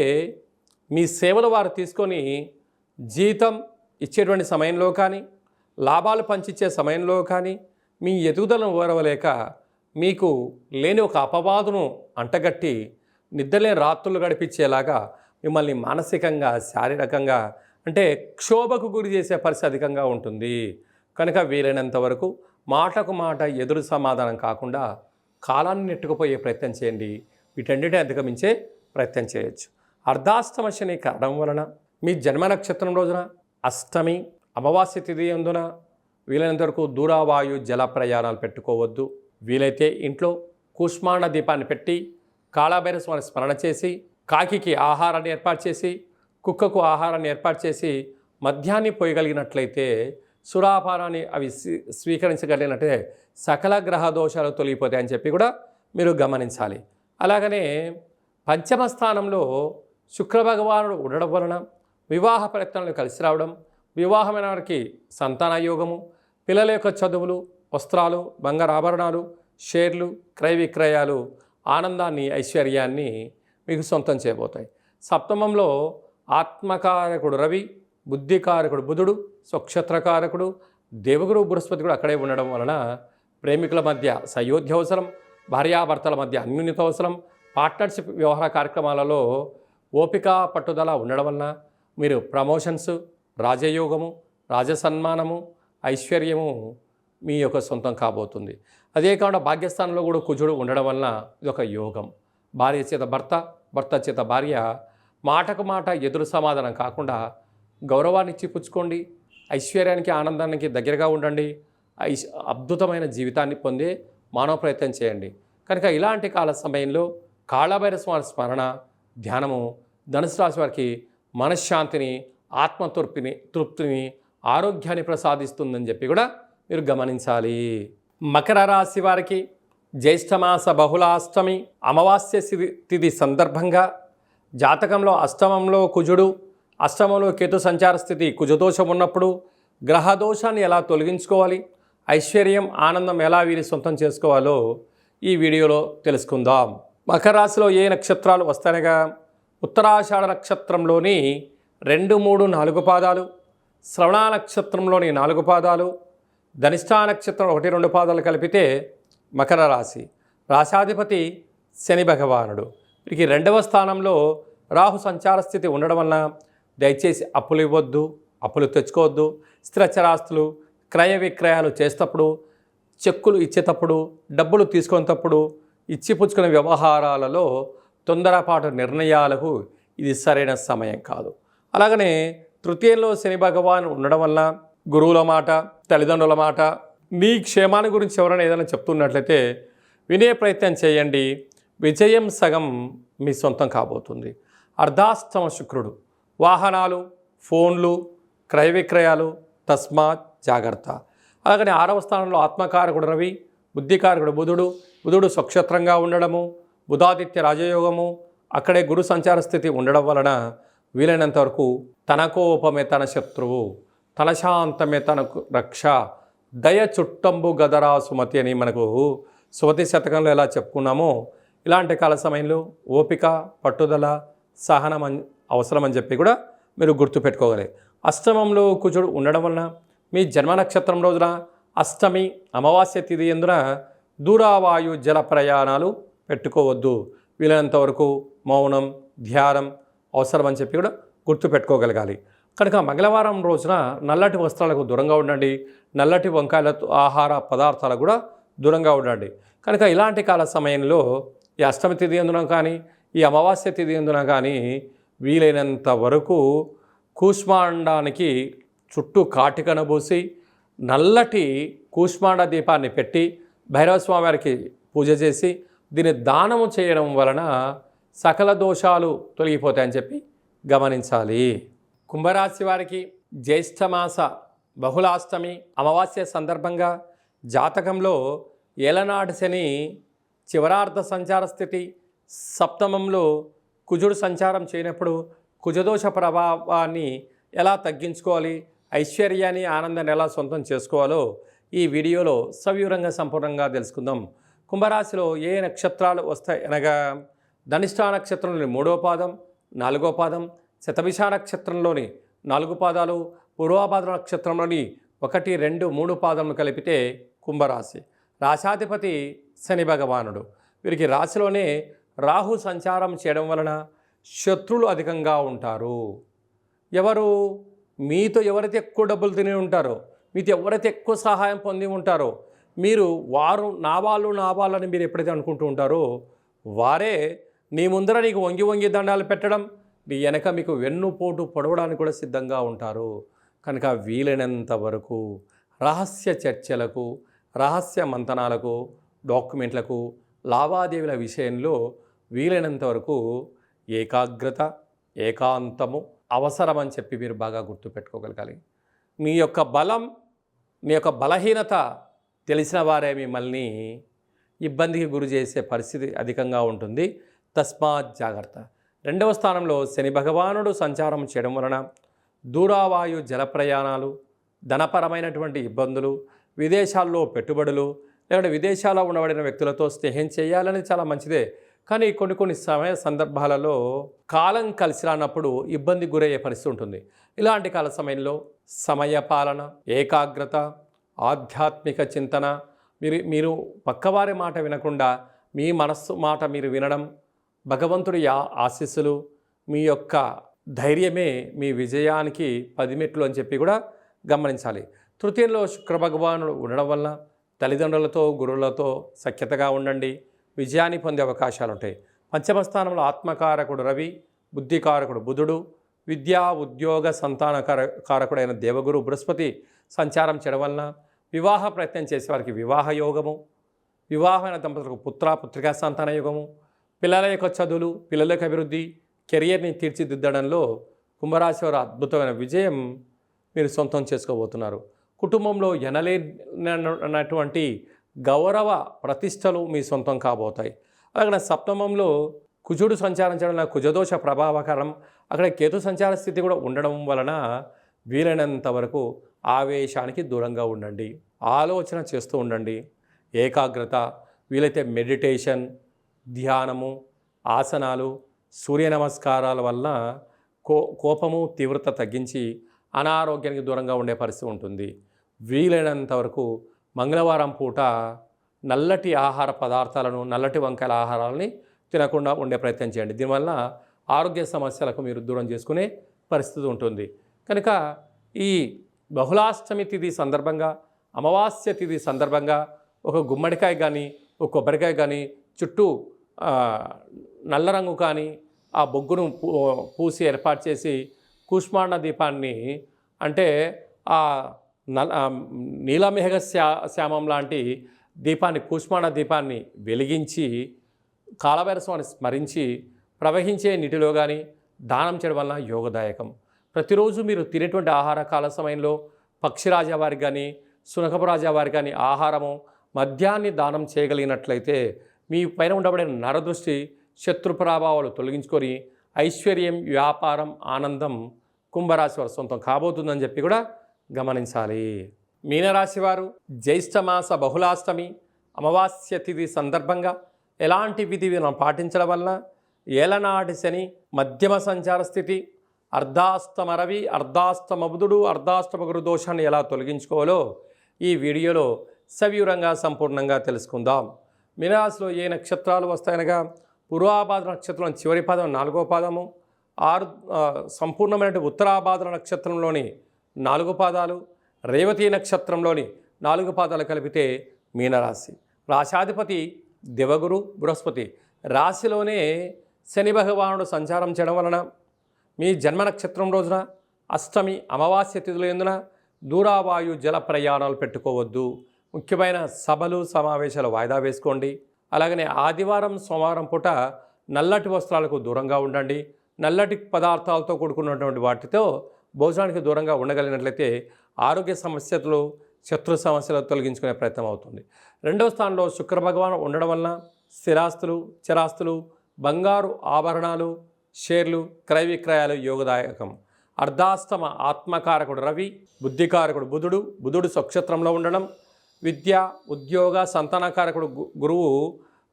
మీ సేవలు వారు తీసుకొని జీతం ఇచ్చేటువంటి సమయంలో కానీ, లాభాలు పంచిచ్చే సమయంలో కానీ మీ ఎదుగుదలను ఓరవలేక మీకు లేని ఒక అపవాదును అంటగట్టి నిద్రలేని రాత్రులు గడిపించేలాగా మిమ్మల్ని మానసికంగా, శారీరకంగా అంటే క్షోభకు గురి చేసే పరిస్థితి అధికంగా ఉంటుంది. కనుక వీలైనంత వరకు మాటకు మాట ఎదురు సమాధానం కాకుండా కాలాన్ని నెట్టుకుపోయే ప్రయత్నం చేయండి. వీటన్నిటిని అధిగమించే ప్రయత్నం చేయొచ్చు. అర్ధాష్టమ శని కారణం వలన మీ జన్మ నక్షత్రం రోజున అష్టమి అమావాస్య తిథి అందున వీలైనంత వరకు దూరావాయు జల ప్రయాణాలు పెట్టుకోవద్దు. వీలైతే ఇంట్లో కూష్మాండ దీపాన్ని పెట్టి కాళభైరవ స్వామిని స్మరణ చేసి, కాకికి ఆహారాన్ని ఏర్పాటు చేసి, కుక్కకు ఆహారాన్ని ఏర్పాటు చేసి మద్యాన్ని పోయగలిగినట్లయితే, సురాపానాన్ని అవి స్వీకరించగలిగినట్టే సకల గ్రహ దోషాలు తొలగిపోతాయని చెప్పి కూడా మీరు గమనించాలి. అలాగనే పంచమ స్థానంలో శుక్రభగవానుడు ఉండడం వలన వివాహ ప్రయత్నాలు కలిసి రావడం, వివాహమైన వారికి సంతాన యోగము, పిల్లల యొక్క చదువులు, వస్త్రాలు, బంగారు ఆభరణాలు, షేర్లు, క్రయ విక్రయాలు ఆనందాన్ని, ఐశ్వర్యాన్ని మీకు సొంతం చేయబోతాయి. సప్తమంలో ఆత్మకారకుడు రవి, బుద్ధికారకుడు బుధుడు, స్వక్షత్రకారకుడు దేవగురు బృహస్పతి కూడా అక్కడే ఉండడం వలన ప్రేమికుల మధ్య సయోధ్య అవసరం, భార్యాభర్తల మధ్య అన్యోన్యత అవసరం, పార్ట్నర్షిప్ వ్యవహార కార్యక్రమాలలో ఓపిక పట్టుదల ఉండడం వలన మీరు ప్రమోషన్స్, రాజయోగము, రాజసన్మానము, ఐశ్వర్యము మీ యొక్క సొంతం కాబోతుంది. అదే కాకుండా భాగ్యస్థానంలో కూడా కుజుడు ఉండడం వలన ఇది ఒక యోగం. భార్య చేత భర్త, భర్త చేత భార్య మాటకు మాట ఎదురు సమాధానం కాకుండా గౌరవాన్ని ఇచ్చి పుచ్చుకోండి. ఐశ్వర్యానికి ఆనందానికి దగ్గరగా ఉండండి. అద్భుతమైన జీవితాన్ని పొందే మానవ ప్రయత్నం చేయండి. కనుక ఇలాంటి కాల సమయంలో కాళభైరవ స్వామి స్మరణ ధ్యానము ధనుసు రాశి వారికి మనశ్శాంతిని, తృప్తిని, ఆరోగ్యాన్ని ప్రసాదిస్తుందని చెప్పి కూడా మీరు గమనించాలి. మకర రాశి వారికి జ్యేష్ఠమాస బహుళాష్టమి అమావాస్య తిథి సందర్భంగా జాతకంలో అష్టమంలో కుజుడు, అష్టమంలో కేతు సంచార స్థితి, కుజదోషం ఉన్నప్పుడు గ్రహదోషాన్ని ఎలా తొలగించుకోవాలి, ఐశ్వర్యం ఆనందం ఎలా వీరి సొంతం చేసుకోవాలో ఈ వీడియోలో తెలుసుకుందాం. మకర రాశిలో ఏ నక్షత్రాలు వస్తాయనగా ఉత్తరాషాఢ నక్షత్రంలోని 2, 3, 4 పాదాలు, శ్రవణ నక్షత్రంలోని 4 పాదాలు, ధనిష్టా నక్షత్రం 1, 2 పాదాలు కలిపితే మకర రాశి. రాశాధిపతి శని భగవానుడు. వీరికి 2వ స్థానంలో రాహు సంచార స్థితి ఉండడం వలన దయచేసి అప్పులు ఇవ్వద్దు, అప్పులు తెచ్చుకోవద్దు. స్థిరచరాస్తులు క్రయ విక్రయాలు చేసేటప్పుడు, చెక్కులు ఇచ్చేటప్పుడు, డబ్బులు తీసుకునేటప్పుడు, ఇచ్చిపుచ్చుకునే వ్యవహారాలలో తొందరపాటు నిర్ణయాలకు ఇది సరైన సమయం కాదు. అలాగనే తృతీయంలో శని భగవాన్ ఉండడం వల్ల గురువుల మాట, తల్లిదండ్రుల మాట, మీ క్షేమాన్ని గురించి ఎవరైనా ఏదైనా చెప్తున్నట్లయితే వినే ప్రయత్నం చేయండి. విజయం సగం మీ సొంతం కాబోతుంది. అర్ధాష్టమ శుక్రుడు. వాహనాలు, ఫోన్లు, క్రయ విక్రయాలు, తస్మాత్ జాగ్రత్త. అలాగనే 6వ స్థానంలో ఆత్మకారకుడు రవి, బుద్ధికారకుడు బుధుడు స్వక్షేత్రంగా ఉండడము, బుధాదిత్య రాజయోగము, అక్కడే గురు సంచార స్థితి ఉండడం వలన వీలైనంత వరకు తన కోపమే తన శత్రువు, తన శాంతమే తనకు రక్ష, దయ చుట్టంబు గదరా సుమతి అని మనకు సుమతి శతకంలో ఎలా చెప్పుకున్నామో ఇలాంటి కాల సమయంలో ఓపిక, పట్టుదల, సహనం అవసరమని చెప్పి కూడా మీరు గుర్తుపెట్టుకోగలరు. అష్టమంలో కుజుడు ఉండడం వలన మీ జన్మ నక్షత్రం రోజున అష్టమి అమావాస్య తిథి ఎందున దూరావాయు జల ప్రయాణాలు పెట్టుకోవద్దు. వీలైనంత వరకు మౌనం, ధ్యానం అవసరమని చెప్పి కూడా గుర్తుపెట్టుకోగలగాలి. కనుక మంగళవారం రోజున నల్లటి వస్త్రాలకు దూరంగా ఉండండి. నల్లటి వంకాయలతో ఆహార పదార్థాలకు కూడా దూరంగా ఉండండి. కనుక ఇలాంటి కాల సమయంలో ఈ అష్టమి తిథి ఎందున కానీ, ఈ అమావాస్య తిథి ఎందున కానీ వీలైనంత వరకు కూష్మాండానికి చుట్టూ కాటికను పోసి నల్లటి కూష్మాండ దీపాన్ని పెట్టి భైరవస్వామి వారికి పూజ చేసి దీన్ని దానము చేయడం వలన సకల దోషాలు తొలగిపోతాయని చెప్పి గమనించాలి. కుంభరాశి వారికి జ్యేష్ఠమాస బహుళాష్టమి అమావాస్య సందర్భంగా జాతకంలో ఏలనాటి శని చివరార్ధ సంచార స్థితి, సప్తమంలో కుజుడు సంచారం చేయనప్పుడు కుజదోష ప్రభావాన్ని ఎలా తగ్గించుకోవాలి, ఐశ్వర్యాన్ని ఆనందాన్ని ఎలా సొంతం చేసుకోవాలో ఈ వీడియోలో సవివరంగా సంపూర్ణంగా తెలుసుకుందాం. కుంభరాశిలో ఏ నక్షత్రాలు వస్తాయి అనగా ధనిష్టా నక్షత్రంలోని 3వ పాదం, 4వ పాదం, శతభిష నక్షత్రంలోని 4 పాదాలు, పూర్వభాద్ర నక్షత్రంలోని 1, 2, 3 పాదములు కలిపితే కుంభరాశి. రాశాధిపతి శని భగవానుడు. వీరికి రాశిలోనే రాహు సంచారం చేయడం వలన శత్రువులు అధికంగా ఉంటారు. ఎవరు? మీతో ఎవరైతే ఎక్కువ డబ్బులు తిని ఉంటారో, మీతో ఎవరైతే ఎక్కువ సహాయం పొంది ఉంటారో, వారు నా వాళ్ళని మీరు ఎప్పుడైతే అనుకుంటూ ఉంటారో వారే నీ ముందర నీకు వంగి దండాలు పెట్టడం, నీ వెనక మీకు వెన్నుపోటు పొడవడానికి కూడా సిద్ధంగా ఉంటారు. కనుక వీలైనంత వరకు రహస్య చర్చలకు, రహస్య మంతనాలకు, డాక్యుమెంట్లకు, లావాదేవీల విషయంలో వీలైనంత వరకు ఏకాగ్రత, ఏకాంతము అవసరమని చెప్పి మీరు బాగా గుర్తుపెట్టుకోగలగాలి. మీ యొక్క బలం, మీ యొక్క బలహీనత తెలిసిన వారే మిమ్మల్ని ఇబ్బందికి గురి చేసే పరిస్థితి అధికంగా ఉంటుంది. తస్మాత్ జాగ్రత్త. 2వ స్థానంలో శని భగవానుడు సంచారం చేయడం వలన దూరావాయు జల ప్రయాణాలు, ధనపరమైనటువంటి ఇబ్బందులు, విదేశాల్లో పెట్టుబడులు, లేదంటే విదేశాల్లో ఉండబడిన వ్యక్తులతో స్నేహం చేయాలని చాలా మంచిదే. కానీ కొన్ని సందర్భాలలో కాలం కలిసి రానప్పుడు ఇబ్బంది గురయ్యే పరిస్థితి ఉంటుంది. ఇలాంటి కాల సమయంలో సమయపాలన, ఏకాగ్రత, ఆధ్యాత్మిక చింతన, మీరు పక్కవారి మాట వినకుండా మీ మనస్సు మాట మీరు వినడం, భగవంతుడి ఆశీస్సులు, మీ యొక్క ధైర్యమే మీ విజయానికి 10 మెట్లు అని చెప్పి కూడా గమనించాలి. తృతీయంలో శుక్ర భగవానుడు ఉండడం వలన తల్లిదండ్రులతో, గురువులతో సఖ్యతగా ఉండండి. విజయాన్ని పొందే అవకాశాలు ఉంటాయి. పంచమ స్థానంలో ఆత్మకారకుడు రవి, బుద్ధికారకుడు బుధుడు, విద్యా ఉద్యోగ సంతాన కారకుడైన దేవగురు బృహస్పతి సంచారం చేయడం వలన వివాహ ప్రయత్నం చేసేవారికి వివాహ యోగము, వివాహమైన దంపతులకు పుత్రికా సంతాన యోగము, పిల్లల యొక్క చదువులు, పిల్లల యొక్క అభివృద్ధి, కెరియర్ని తీర్చిదిద్దడంలో కుంభరాశి వారు అద్భుతమైన విజయం మీరు సొంతం చేసుకోబోతున్నారు. కుటుంబంలో ఎనలేనటువంటి గౌరవ ప్రతిష్టలు మీ సొంతం కాబోతాయి. అలాగే సప్తమంలో కుజుడు సంచారించడం వలన కుజదోష ప్రభావకరం, అక్కడ కేతు సంచార స్థితి కూడా ఉండడం వలన వీలైనంత వరకు ఆవేశానికి దూరంగా ఉండండి, ఆలోచన చేస్తూ ఉండండి. ఏకాగ్రత, వీలైతే మెడిటేషన్, ధ్యానము, ఆసనాలు, సూర్య నమస్కారాల వలన కోపము తీవ్రత తగ్గించి అనారోగ్యానికి దూరంగా ఉండే పరిస్థితి ఉంటుంది. వీలైనంత వరకు మంగళవారం పూట నల్లటి ఆహార పదార్థాలను, నల్లటి వంకాయల ఆహారాలని తినకుండా ఉండే ప్రయత్నం చేయండి. దీనివల్ల ఆరోగ్య సమస్యలకు మీరు దూరం చేసుకునే పరిస్థితి ఉంటుంది. కనుక ఈ బహుళాష్టమి తిథి సందర్భంగా, అమావాస్య తిథి సందర్భంగా ఒక గుమ్మడికాయ కానీ, ఒక కొబ్బరికాయ కానీ, చుట్టూ నల్ల రంగు కానీ ఆ బొగ్గును పూసి ఏర్పాటు చేసి కూష్మాండ దీపాన్ని, అంటే ఆ నీలమేఘ శ్యామం లాంటి దీపాన్ని, కూష్మాండ దీపాన్ని వెలిగించి కాలభైరవాన్ని స్మరించి ప్రవహించే నీటిలో కానీ దానం చేయడం వలన యోగదాయకం. ప్రతిరోజు మీరు తినేటువంటి ఆహార కాల సమయంలో పక్షిరాజా వారికి కానీ, శునకపు రాజా వారికి కానీ ఆహారము మద్యాన్ని దానం చేయగలిగినట్లయితే మీ పైన ఉండబడే నరదృష్టి, శత్రు ప్రభావాలు తొలగించుకొని ఐశ్వర్యం, వ్యాపారం, ఆనందం కుంభరాశి వారు సొంతం కాబోతుందని చెప్పి కూడా గమనించాలి. మీనరాశి వారు జ్యేష్ఠమాస బహుళాష్టమి అమావాస్య తిథి సందర్భంగా ఎలాంటి విధి విధానం పాటించడం వలన ఏలనాటి శని మధ్యమ సంచార స్థితి, అర్ధాష్టమ రవి, అర్ధాష్టమ బుధుడు, అర్ధాష్టమ గురు దోషాన్ని ఎలా తొలగించుకోవాలో ఈ వీడియోలో సవివరంగా సంపూర్ణంగా తెలుసుకుందాం. మీనరాశిలో ఏ నక్షత్రాలు వస్తాయనగా పూర్వాభాద్ర నక్షత్రం చివరి పాదం 4వ పాదము, సంపూర్ణమైన ఉత్తరాభాద్ర నక్షత్రంలోని 4 పాదాలు, రేవతి నక్షత్రంలోని 4 పాదాలు కలిపితే మీనరాశి. రాశాధిపతి దేవగురు బృహస్పతి రాశిలోనే శని భగవానుడు సంచారం చేయడం వలన మీ జన్మ నక్షత్రం రోజున అష్టమి అమావాస్య తిథుల యందున దూరావాయు జల ప్రయాణాలు పెట్టుకోవద్దు. ముఖ్యమైన సభలు, సమావేశాలు వాయిదా వేసుకోండి. అలాగనే ఆదివారం, సోమవారం పూట నల్లటి వస్త్రాలకు దూరంగా ఉండండి. నల్లటి పదార్థాలతో కూడుకున్నటువంటి వాటితో భోజనానికి దూరంగా ఉండగలిగినట్లయితే ఆరోగ్య సమస్యలు, శత్రు సమస్యలు తొలగించుకునే ప్రయత్నం అవుతుంది. 2వ స్థానంలో శుక్ర భగవాన్ ఉండడం వలన స్థిరాస్తులు, చరాస్తులు, బంగారు ఆభరణాలు, షేర్లు, క్రయ విక్రయాలు యోగదాయకం. అర్ధాష్టమ ఆత్మకారకుడు రవి, బుద్ధికారకుడు బుధుడు స్వక్షేత్రంలో ఉండడం, విద్య, ఉద్యోగ, సంతానకారకుడు గురువు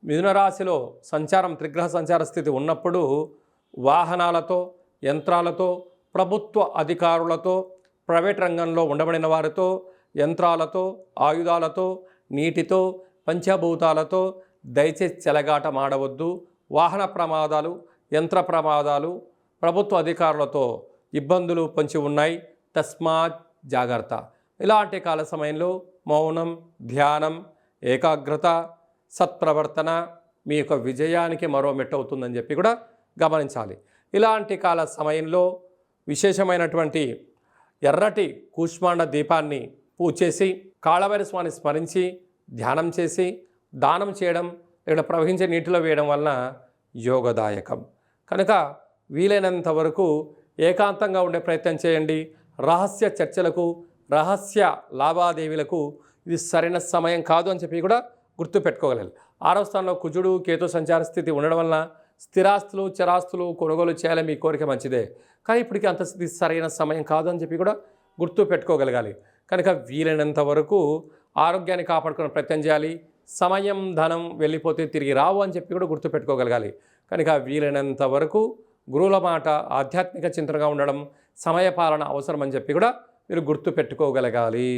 మిథునరాశిలో సంచారం, త్రిగ్రహ సంచార స్థితి ఉన్నప్పుడు వాహనాలతో, యంత్రాలతో, ప్రభుత్వ అధికారులతో, ప్రైవేట్ రంగంలో ఉండబడిన వారితో, యంత్రాలతో, ఆయుధాలతో, నీటితో, పంచభూతాలతో దయచేసి చెలగాట మాడవద్దు. వాహన ప్రమాదాలు, యంత్ర ప్రమాదాలు, ప్రభుత్వ అధికారులతో ఇబ్బందులు పొంచి ఉన్నాయి. తస్మాత్ జాగ్రత్త. ఇలాంటి కాల సమయంలో మౌనం, ధ్యానం, ఏకాగ్రత, సత్ప్రవర్తన మీ యొక్క విజయానికి మరో మెట్టు అవుతుందని చెప్పి కూడా గమనించాలి. ఇలాంటి కాల సమయంలో విశేషమైనటువంటి ఎర్రటి కూష్మాండ దీపాన్ని పూజ చేసి కాళభైరవాన్ని స్మరించి ధ్యానం చేసి దానం చేయడం, ఇక్కడ ప్రవహించే నీటిలో వేయడం వలన యోగదాయకం. కనుక వీలైనంత వరకు ఏకాంతంగా ఉండే ప్రయత్నం చేయండి. రహస్య చర్చలకు, రహస్య లావాదేవీలకు ఇది సరైన సమయం కాదు అని చెప్పి కూడా గుర్తుపెట్టుకోగలరు. 6వ స్థానంలో కుజుడు, కేతు సంచార స్థితి ఉండడం వలన స్థిరాస్తులు, చరాస్తులు కొనుగోలు చేయాలని మీ కోరిక మంచిదే, కానీ ఇప్పటికీ అంత సరైన సమయం కాదు అని చెప్పి కూడా గుర్తు పెట్టుకోగలగాలి. కనుక వీలైనంత వరకు ఆరోగ్యాన్ని కాపాడుకునే ప్రయత్నం చేయాలి. సమయం, ధనం వెళ్ళిపోతే తిరిగి రావు అని చెప్పి కూడా గుర్తుపెట్టుకోగలగాలి. కనుక వీలైనంత వరకు గురువుల మాట, ఆధ్యాత్మిక చింతనగా ఉండడం, సమయపాలన అవసరం అని చెప్పి కూడా మీరు గుర్తుపెట్టుకోగలగాలి.